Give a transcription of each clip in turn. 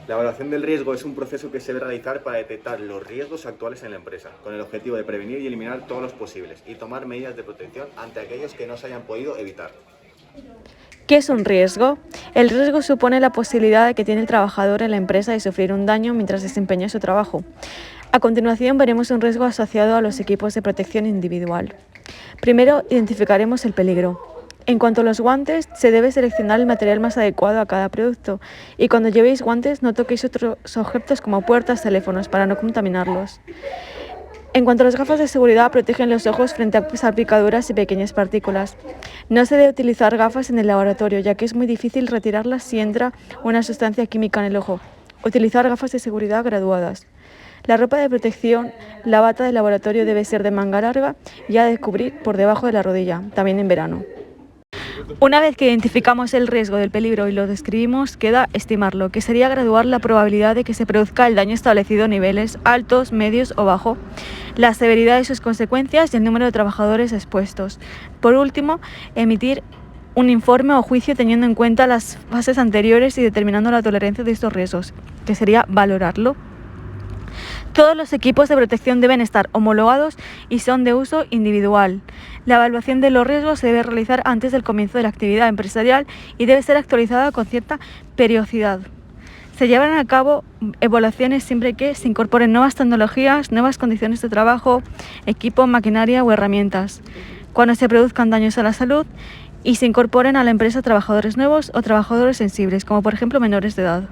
La evaluación del riesgo es un proceso que se debe realizar para detectar los riesgos actuales en la empresa, con el objetivo de prevenir y eliminar todos los posibles y tomar medidas de protección ante aquellos que no se hayan podido evitar. ¿Qué es un riesgo? El riesgo supone la posibilidad de que tiene el trabajador en la empresa de sufrir un daño mientras desempeña su trabajo. A continuación veremos un riesgo asociado a los equipos de protección individual. Primero, identificaremos el peligro. En cuanto a los guantes, se debe seleccionar el material más adecuado a cada producto y cuando llevéis guantes no toquéis otros objetos como puertas, teléfonos para no contaminarlos. En cuanto a las gafas de seguridad, protegen los ojos frente a salpicaduras y pequeñas partículas. No se debe utilizar gafas en el laboratorio, ya que es muy difícil retirarlas si entra una sustancia química en el ojo. Utilizar gafas de seguridad graduadas. La ropa de protección, la bata de laboratorio debe ser de manga larga y ha de cubrir por debajo de la rodilla, también en verano. Una vez que identificamos el riesgo del peligro y lo describimos, queda estimarlo, que sería graduar la probabilidad de que se produzca el daño establecido a niveles altos, medios o bajo, la severidad de sus consecuencias y el número de trabajadores expuestos. Por último, emitir un informe o juicio teniendo en cuenta las fases anteriores y determinando la tolerancia de estos riesgos, que sería valorarlo. Todos los equipos de protección deben estar homologados y son de uso individual. La evaluación de los riesgos se debe realizar antes del comienzo de la actividad empresarial y debe ser actualizada con cierta periodicidad. Se llevarán a cabo evaluaciones siempre que se incorporen nuevas tecnologías, nuevas condiciones de trabajo, equipo, maquinaria o herramientas. Cuando se produzcan daños a la salud y se incorporen a la empresa trabajadores nuevos o trabajadores sensibles, como por ejemplo menores de edad.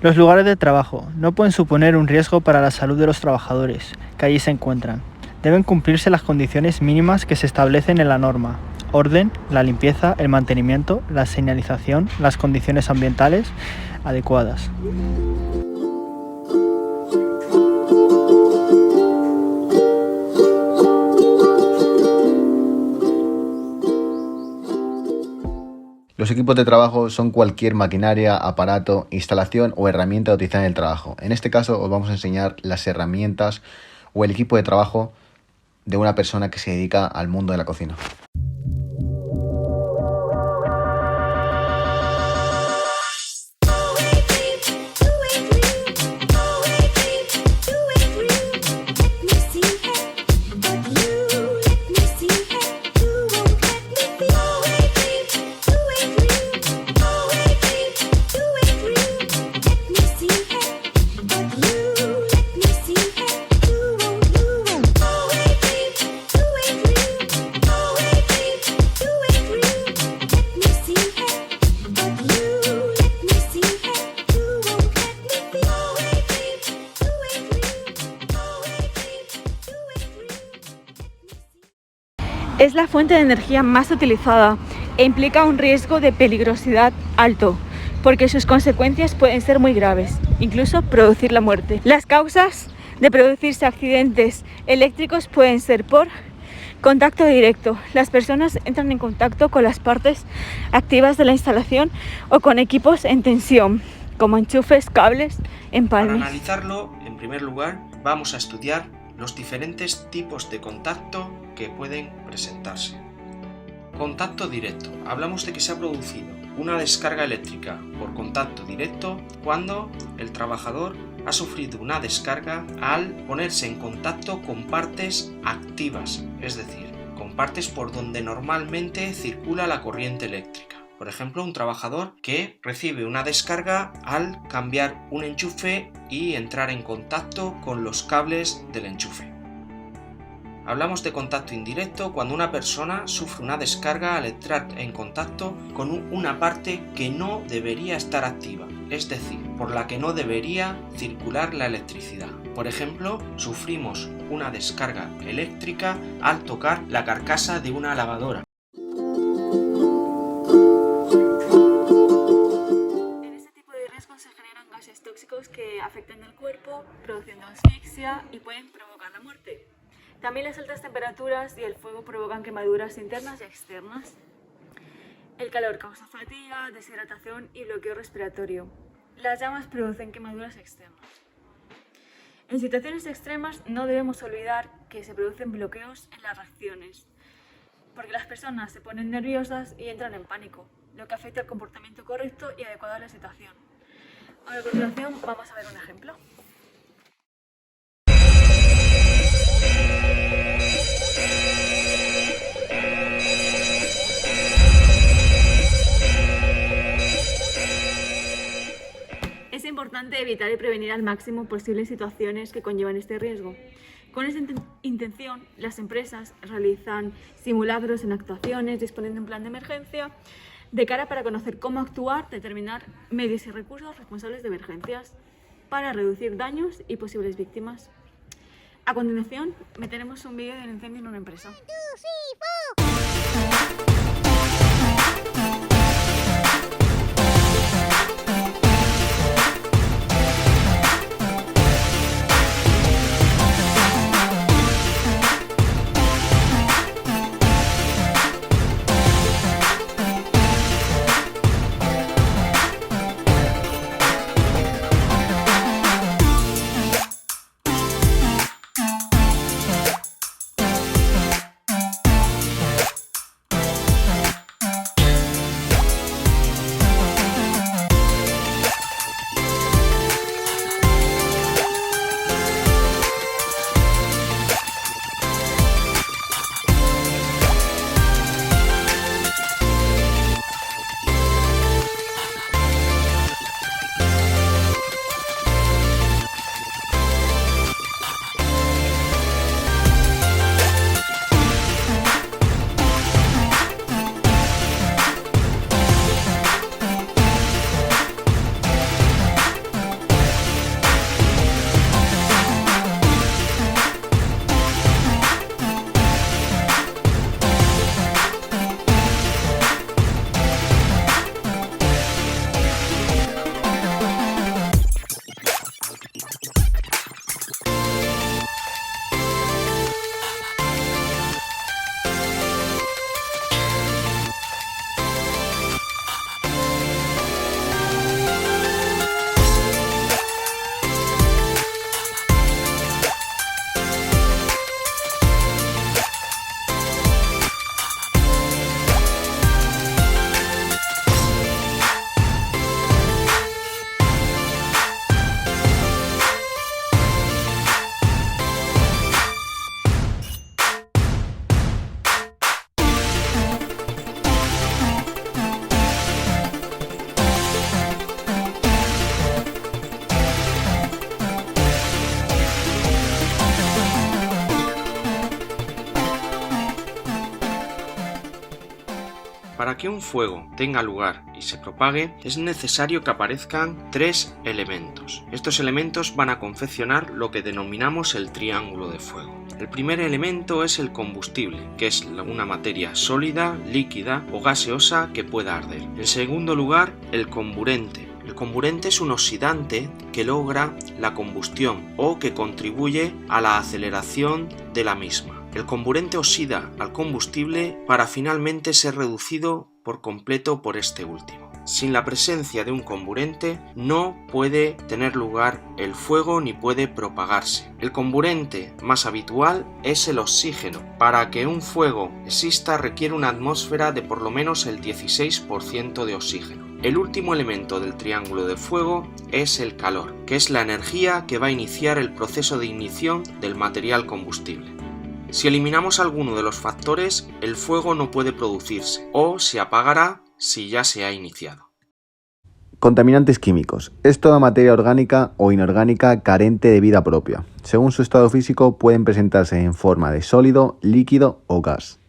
Los lugares de trabajo no pueden suponer un riesgo para la salud de los trabajadores que allí se encuentran. Deben cumplirse las condiciones mínimas que se establecen en la norma: orden, la limpieza, el mantenimiento, la señalización, las condiciones ambientales adecuadas. Los equipos de trabajo son cualquier maquinaria, aparato, instalación o herramienta utilizada en el trabajo. En este caso os vamos a enseñar las herramientas o el equipo de trabajo de una persona que se dedica al mundo de la cocina. Es la fuente de energía más utilizada e implica un riesgo de peligrosidad alto, porque sus consecuencias pueden ser muy graves, incluso producir la muerte. Las causas de producirse accidentes eléctricos pueden ser por contacto directo. Las personas entran en contacto con las partes activas de la instalación o con equipos en tensión, como enchufes, cables, empalmes. Para analizarlo, en primer lugar, vamos a estudiar los diferentes tipos de contacto que pueden presentarse. Contacto directo. Hablamos de que se ha producido una descarga eléctrica por contacto directo cuando el trabajador ha sufrido una descarga al ponerse en contacto con partes activas, es decir, con partes por donde normalmente circula la corriente eléctrica. Por ejemplo, un trabajador que recibe una descarga al cambiar un enchufe y entrar en contacto con los cables del enchufe. Hablamos de contacto indirecto cuando una persona sufre una descarga al entrar en contacto con una parte que no debería estar activa, es decir, por la que no debería circular la electricidad. Por ejemplo, sufrimos una descarga eléctrica al tocar la carcasa de una lavadora. En este tipo de riesgos se generan gases tóxicos que afectan al cuerpo, produciendo asfixia y pueden provocar la muerte. También las altas temperaturas y el fuego provocan quemaduras internas y externas. El calor causa fatiga, deshidratación y bloqueo respiratorio. Las llamas producen quemaduras externas. En situaciones extremas no debemos olvidar que se producen bloqueos en las reacciones, porque las personas se ponen nerviosas y entran en pánico, lo que afecta al comportamiento correcto y adecuado a la situación. A continuación vamos a ver un ejemplo. Es importante evitar y prevenir al máximo posibles situaciones que conllevan este riesgo. Con esa intención, las empresas realizan simulacros en actuaciones, disponiendo de un plan de emergencia de cara para conocer cómo actuar, determinar medios y recursos responsables de emergencias para reducir daños y posibles víctimas. A continuación, meteremos un vídeo del incendio en una empresa. Para que un fuego tenga lugar y se propague, es necesario que aparezcan 3 elementos. Estos elementos van a confeccionar lo que denominamos el triángulo de fuego. El primer elemento es el combustible, que es una materia sólida, líquida o gaseosa que pueda arder. En segundo lugar, el comburente. El comburente es un oxidante que logra la combustión o que contribuye a la aceleración de la misma. El comburente oxida al combustible para finalmente ser reducido por completo por este último. Sin la presencia de un comburente no puede tener lugar el fuego ni puede propagarse. El comburente más habitual es el oxígeno. Para que un fuego exista requiere una atmósfera de por lo menos el 16% de oxígeno. El último elemento del triángulo de fuego es el calor, que es la energía que va a iniciar el proceso de ignición del material combustible. Si eliminamos alguno de los factores, el fuego no puede producirse o se apagará si ya se ha iniciado. Contaminantes químicos. Es toda materia orgánica o inorgánica carente de vida propia. Según su estado físico, pueden presentarse en forma de sólido, líquido o gas.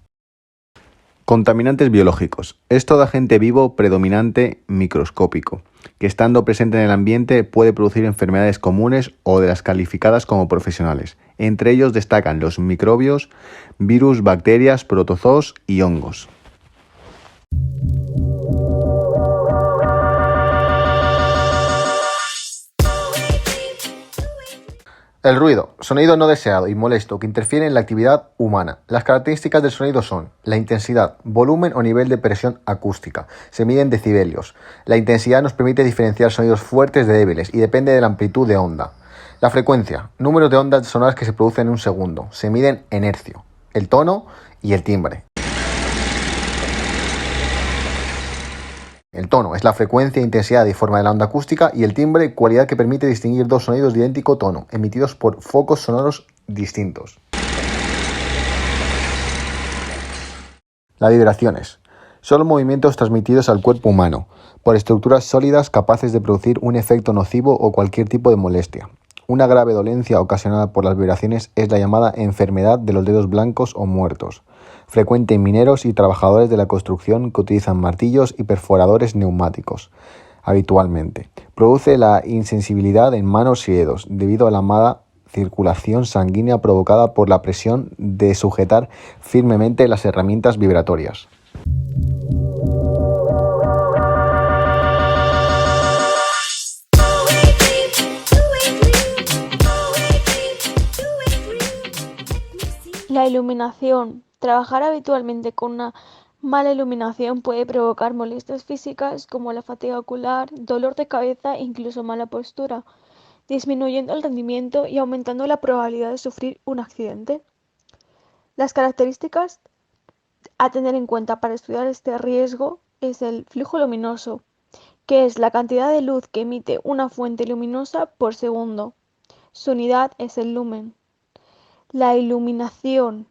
Contaminantes biológicos. Es todo agente vivo predominante microscópico, que estando presente en el ambiente puede producir enfermedades comunes o de las calificadas como profesionales. Entre ellos destacan los microbios, virus, bacterias, protozoos y hongos. El ruido, sonido no deseado y molesto que interfiere en la actividad humana. Las características del sonido son la intensidad, volumen o nivel de presión acústica. Se mide en decibelios. La intensidad nos permite diferenciar sonidos fuertes de débiles y depende de la amplitud de onda. La frecuencia, números de ondas sonoras que se producen en un segundo. Se miden en hercio. El tono y el timbre. El tono es la frecuencia, intensidad y forma de la onda acústica, y el timbre, cualidad que permite distinguir dos sonidos de idéntico tono, emitidos por focos sonoros distintos. Las vibraciones son movimientos transmitidos al cuerpo humano por estructuras sólidas capaces de producir un efecto nocivo o cualquier tipo de molestia. Una grave dolencia ocasionada por las vibraciones es la llamada enfermedad de los dedos blancos o muertos, frecuente en mineros y trabajadores de la construcción que utilizan martillos y perforadores neumáticos habitualmente. Produce la insensibilidad en manos y dedos debido a la mala circulación sanguínea provocada por la presión de sujetar firmemente las herramientas vibratorias. La iluminación. Trabajar habitualmente con una mala iluminación puede provocar molestias físicas como la fatiga ocular, dolor de cabeza e incluso mala postura, disminuyendo el rendimiento y aumentando la probabilidad de sufrir un accidente. Las características a tener en cuenta para estudiar este riesgo es el flujo luminoso, que es la cantidad de luz que emite una fuente luminosa por segundo. Su unidad es el lumen. La iluminación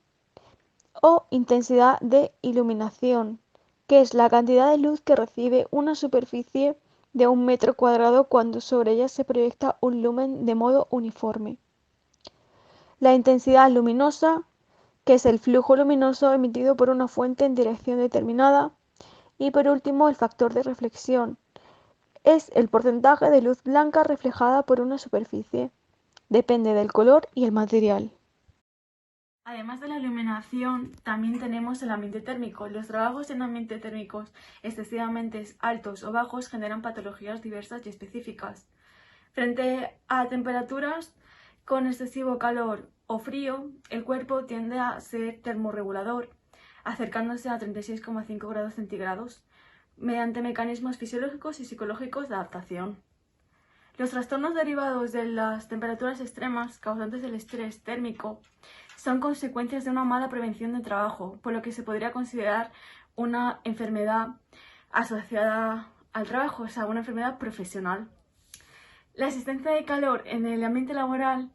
o intensidad de iluminación, que es la cantidad de luz que recibe una superficie de 1 metro cuadrado cuando sobre ella se proyecta un lumen de modo uniforme. La intensidad luminosa, que es el flujo luminoso emitido por una fuente en dirección determinada. Y por último, el factor de reflexión. Es el porcentaje de luz blanca reflejada por una superficie. Depende del color y el material. Además de la iluminación, también tenemos el ambiente térmico. Los trabajos en ambientes térmicos excesivamente altos o bajos generan patologías diversas y específicas. Frente a temperaturas con excesivo calor o frío, el cuerpo tiende a ser termorregulador, acercándose a 36,5 grados centígrados, mediante mecanismos fisiológicos y psicológicos de adaptación. Los trastornos derivados de las temperaturas extremas causantes del estrés térmico son consecuencias de una mala prevención de trabajo, por lo que se podría considerar una enfermedad asociada al trabajo, o sea, una enfermedad profesional. La existencia de calor en el ambiente laboral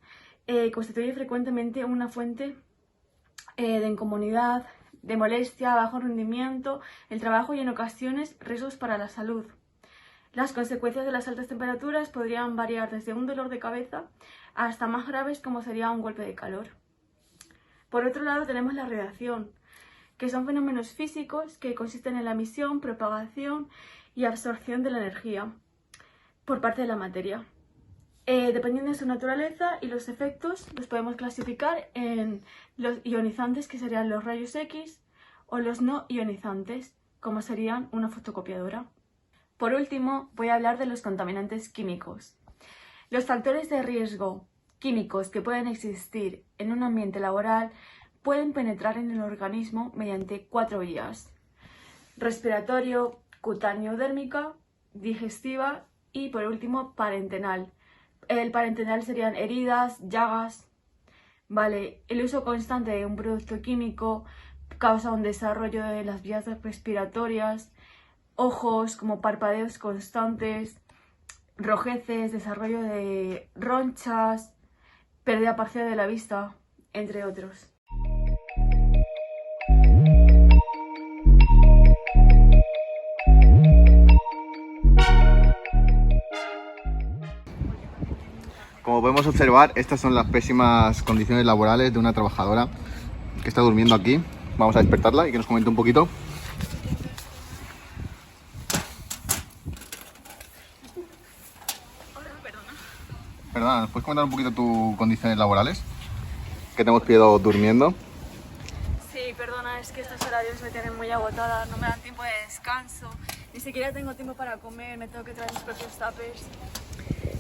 constituye frecuentemente una fuente de incomodidad, de molestia, bajo rendimiento, el trabajo y en ocasiones riesgos para la salud. Las consecuencias de las altas temperaturas podrían variar desde un dolor de cabeza hasta más graves como sería un golpe de calor. Por otro lado tenemos la radiación, que son fenómenos físicos que consisten en la emisión, propagación y absorción de la energía por parte de la materia. Dependiendo de su naturaleza y los efectos, los podemos clasificar en los ionizantes, que serían los rayos X, o los no ionizantes, como serían una fotocopiadora. Por último, voy a hablar de los contaminantes químicos. Los factores de riesgo químicos que pueden existir en un ambiente laboral pueden penetrar en el organismo mediante 4 vías: respiratorio, cutáneo-dérmica, digestiva y, por último, parenteral. El parenteral serían heridas, llagas. El uso constante de un producto químico causa un desarrollo de las vías respiratorias, ojos como parpadeos constantes, rojeces, desarrollo de ronchas, pérdida parcial de la vista, entre otros. Como podemos observar, estas son las pésimas condiciones laborales de una trabajadora que está durmiendo aquí. Vamos a despertarla y que nos comente un poquito. Perdona, ¿nos puedes comentar un poquito tus condiciones laborales? Que te hemos pillado durmiendo. Sí, perdona, es que estos horarios me tienen muy agotada, no me dan tiempo de descanso, ni siquiera tengo tiempo para comer, me tengo que traer mis propios tuppers.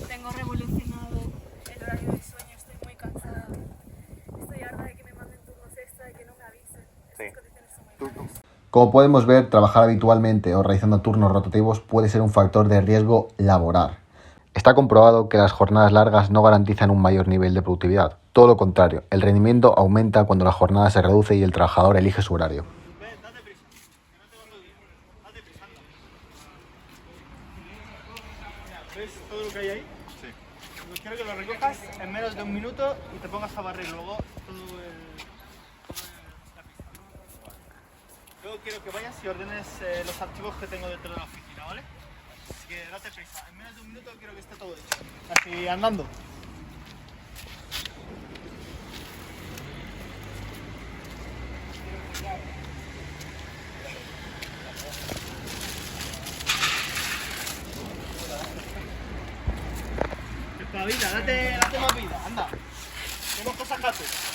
Tengo revolucionado el horario de sueño, estoy muy Como podemos ver, trabajar habitualmente o realizando turnos rotativos puede ser un factor de riesgo laboral. Está comprobado que las jornadas largas no garantizan un mayor nivel de productividad. Todo lo contrario, el rendimiento aumenta cuando la jornada se reduce y el trabajador elige su horario. ¿Ves todo lo que hay ahí? Sí. Pues quiero que lo recojas en menos de un minuto y te pongas a barrer luego todo la pista. Luego quiero que vayas y ordenes los archivos que tengo dentro de la oficina, ¿vale? Así que date prisa. En menos de un minuto quiero que esté todo hecho. Así, andando. Espabila, date más vida, anda. Tenemos cosas que hacer.